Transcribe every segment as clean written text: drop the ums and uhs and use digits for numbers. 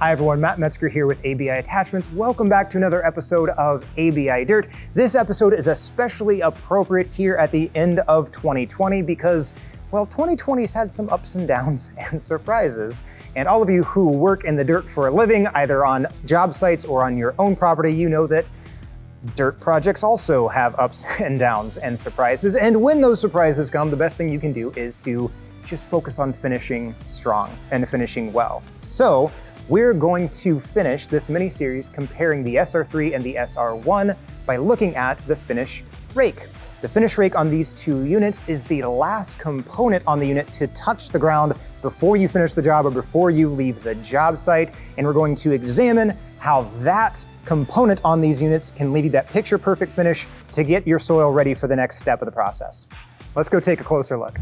Hi everyone, Matt Metzger here with ABI Attachments. Welcome back to another episode of ABI Dirt. This episode is especially appropriate here at the end of 2020 because, well, 2020's had some ups and downs and surprises. And all of you who work in the dirt for a living, either on job sites or on your own property, you know that dirt projects also have ups and downs and surprises. And when those surprises come, the best thing you can do is to just focus on finishing strong and finishing well. So we're going to finish this mini-series comparing the SR3 and the SR1 by looking at the finish rake. The finish rake on these two units is the last component on the unit to touch the ground before you finish the job or before you leave the job site. And we're going to examine how that component on these units can leave you that picture-perfect finish to get your soil ready for the next step of the process. Let's go take a closer look.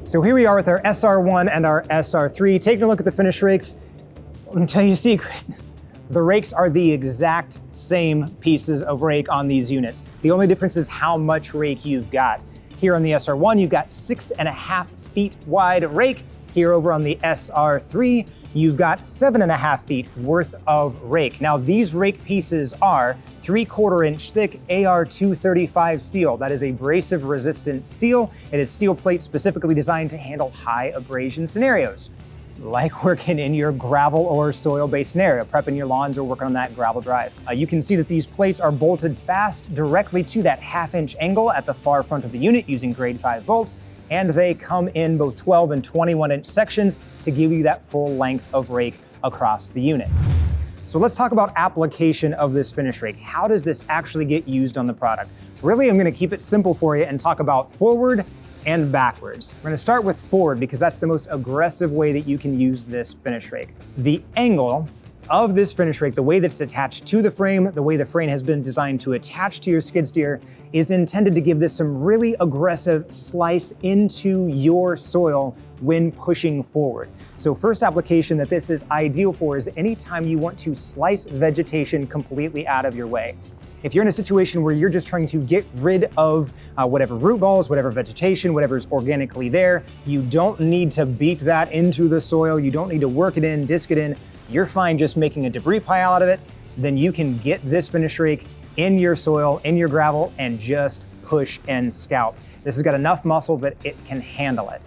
So here we are with our SR1 and our SR3, taking a look at the finish rakes. Let me tell you a secret. The rakes are the exact same pieces of rake on these units. The only difference is how much rake you've got. Here on the SR1, you've got 6.5 feet wide rake. Here over on the SR3, you've got 7.5 feet worth of rake. Now these rake pieces are 3/4 inch thick AR235 steel. That is abrasive resistant steel. It is steel plate specifically designed to handle high abrasion scenarios, like working in your gravel or soil-based scenario, prepping your lawns or working on that gravel drive. You can see that these plates are bolted fast directly to that 1/2 inch angle at the far front of the unit using grade 5 bolts, and they come in both 12 and 21 inch sections to give you that full length of rake across the unit. So let's talk about application of this finish rake. How does this actually get used on the product? Really, I'm gonna keep it simple for you and talk about forward and backwards. We're gonna start with forward because that's the most aggressive way that you can use this finish rake. The angle of this finish rake, the way that it's attached to the frame, the way the frame has been designed to attach to your skid steer, is intended to give this some really aggressive slice into your soil when pushing forward. So first application that this is ideal for is anytime you want to slice vegetation completely out of your way. If you're in a situation where you're just trying to get rid of whatever root balls, whatever vegetation, whatever's organically there, you don't need to beat that into the soil. You don't need to work it in, disc it in. You're fine just making a debris pile out of it. Then you can get this finish rake in your soil, in your gravel, and just push and scalp. This has got enough muscle that it can handle it.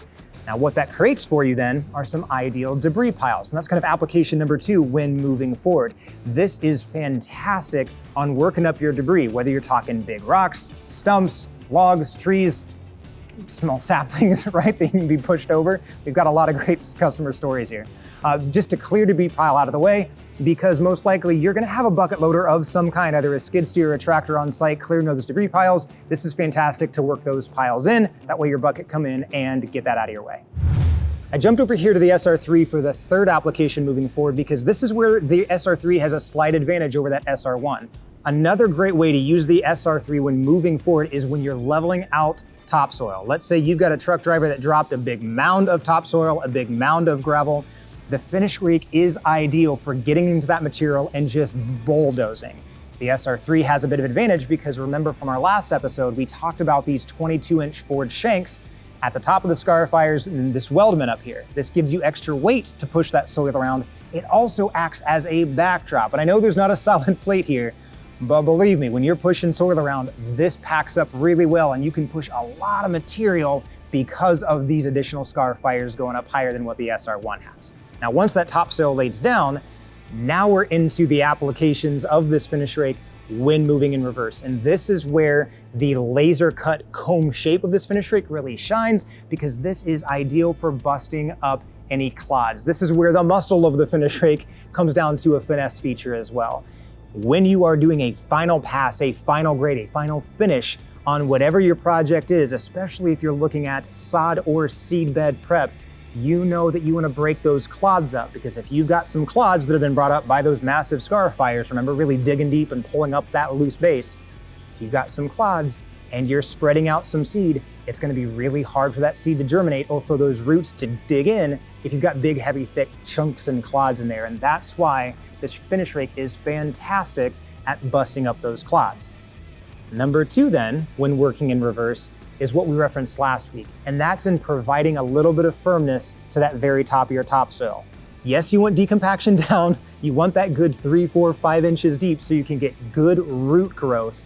Now what that creates for you then are some ideal debris piles. And that's kind of application number 2 when moving forward. This is fantastic on working up your debris, whether you're talking big rocks, stumps, logs, trees, small saplings, right? They can be pushed over. We've got a lot of great customer stories here. Just to clear debris pile out of the way, because most likely you're gonna have a bucket loader of some kind, either a skid steer or a tractor on site clearing those debris piles. This is fantastic to work those piles in. That way your bucket come in and get that out of your way. I jumped over here to the SR3 for the third application moving forward because this is where the SR3 has a slight advantage over that SR1. Another great way to use the SR3 when moving forward is when you're leveling out topsoil. Let's say you've got a truck driver that dropped a big mound of topsoil, a big mound of gravel. The finish rake is ideal for getting into that material and just bulldozing. The SR3 has a bit of advantage because remember from our last episode, we talked about these 22-inch forged shanks at the top of the scarifiers and this weldment up here. This gives you extra weight to push that soil around. It also acts as a backdrop. And I know there's not a solid plate here, but believe me, when you're pushing soil around, this packs up really well and you can push a lot of material because of these additional scarifiers going up higher than what the SR1 has. Now, once that topsoil lays down, now we're into the applications of this finish rake when moving in reverse. And this is where the laser cut comb shape of this finish rake really shines because this is ideal for busting up any clods. This is where the muscle of the finish rake comes down to a finesse feature as well. When you are doing a final pass, a final grade, a final finish on whatever your project is, especially if you're looking at sod or seed bed prep, you know that you want to break those clods up because if you've got some clods that have been brought up by those massive scarifiers, remember really digging deep and pulling up that loose base, if you've got some clods and you're spreading out some seed, it's going to be really hard for that seed to germinate or for those roots to dig in if you've got big, heavy, thick chunks and clods in there. And that's why this finish rake is fantastic at busting up those clods. Number 2 then, when working in reverse, is what we referenced last week, and that's in providing a little bit of firmness to that very top of your topsoil. Yes, you want decompaction down. You want that good 3, 4, 5 inches deep so you can get good root growth.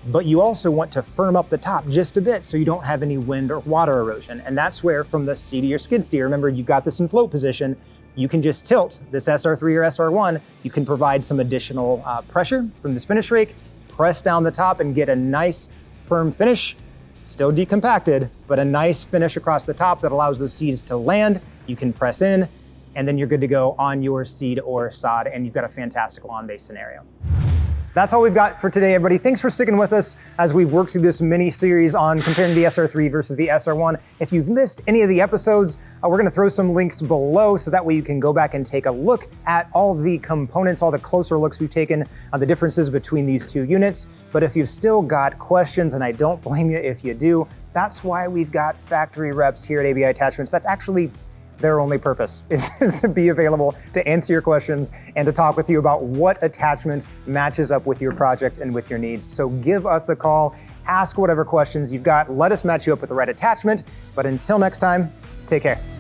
But you also want to firm up the top just a bit so you don't have any wind or water erosion. And that's where, from the seat of your skid steer, remember you've got this in float position, you can just tilt this SR3 or SR1. You can provide some additional pressure from this finish rake, press down the top and get a nice firm finish, still decompacted, but a nice finish across the top that allows those seeds to land. You can press in, and then you're good to go on your seed or sod, and you've got a fantastic lawn base scenario. That's all we've got for today, everybody. Thanks for sticking with us as we've worked through this mini series on comparing the SR3 versus the SR1. If you've missed any of the episodes, we're gonna throw some links below so that way you can go back and take a look at all the components, all the closer looks we've taken on the differences between these two units. But if you've still got questions, and I don't blame you if you do, that's why we've got factory reps here at ABI Attachments. That's actually their only purpose is to be available to answer your questions and to talk with you about what attachment matches up with your project and with your needs. So give us a call, ask whatever questions you've got, let us match you up with the right attachment. But until next time, take care.